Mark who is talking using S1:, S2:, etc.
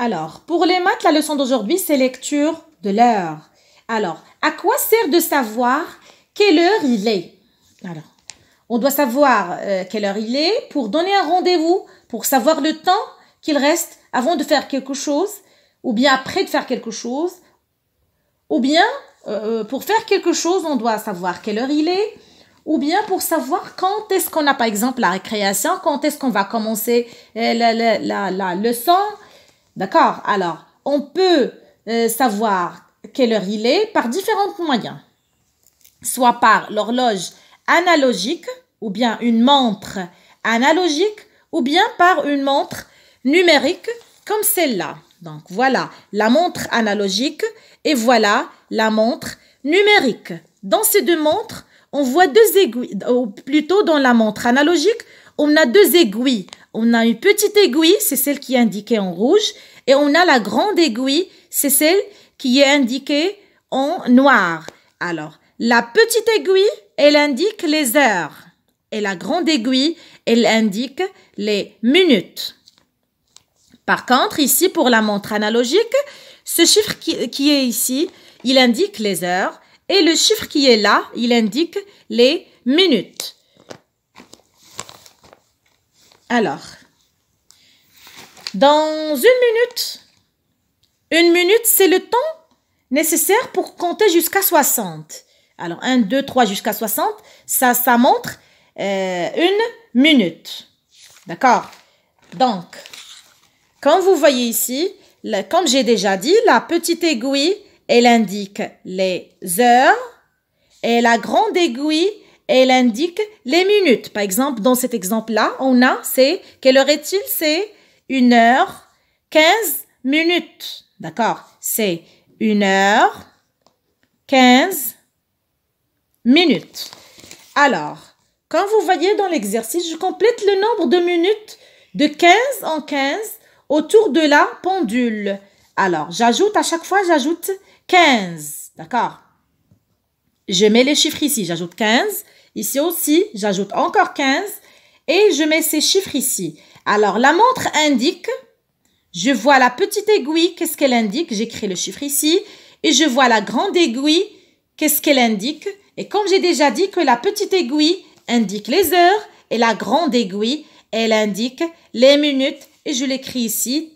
S1: Alors, pour les maths, la leçon d'aujourd'hui, c'est lecture de l'heure. Alors, à quoi sert de savoir quelle heure il est? Alors, on doit savoir quelle heure il est pour donner un rendez-vous, pour savoir le temps qu'il reste avant de faire quelque chose, ou bien après de faire quelque chose, ou bien pour faire quelque chose, on doit savoir quelle heure il est, ou bien pour savoir quand est-ce qu'on a, par exemple, la récréation, quand est-ce qu'on va commencer la leçon. D'accord? Alors, on peut savoir quelle heure il est par différents moyens. Soit par l'horloge analogique, ou bien une montre analogique, ou bien par une montre numérique comme celle-là. Donc, voilà la montre analogique et voilà la montre numérique. Dans ces deux montres, on voit deux aiguilles, ou plutôt dans la montre analogique, on a deux aiguilles. On a une petite aiguille, c'est celle qui est indiquée en rouge, et on a la grande aiguille, c'est celle qui est indiquée en noir. Alors, la petite aiguille, elle indique les heures, et la grande aiguille, elle indique les minutes. Par contre, ici, pour la montre analogique, ce chiffre qui est ici, il indique les heures, et le chiffre qui est là, il indique les minutes. Alors, dans une minute, c'est le temps nécessaire pour compter jusqu'à 60. Alors, 1, 2, 3 jusqu'à 60, ça montre une minute. D'accord? Donc, comme vous voyez ici, comme j'ai déjà dit, la petite aiguille, elle indique les heures et la grande aiguille, elle indique les minutes. Par exemple, dans cet exemple-là, on a, quelle heure est-il? C'est 1h15 minutes. D'accord? C'est 1h15 minutes. Alors, quand vous voyez dans l'exercice, je complète le nombre de minutes de 15 en 15 autour de la pendule. Alors, j'ajoute à chaque fois, j'ajoute 15. D'accord? Je mets les chiffres ici, j'ajoute 15. Ici aussi, j'ajoute encore 15. Et je mets ces chiffres ici. Alors, la montre indique, je vois la petite aiguille, qu'est-ce qu'elle indique? J'écris le chiffre ici. Et je vois la grande aiguille, qu'est-ce qu'elle indique? Et comme j'ai déjà dit que la petite aiguille indique les heures et la grande aiguille, elle indique les minutes. Et je l'écris ici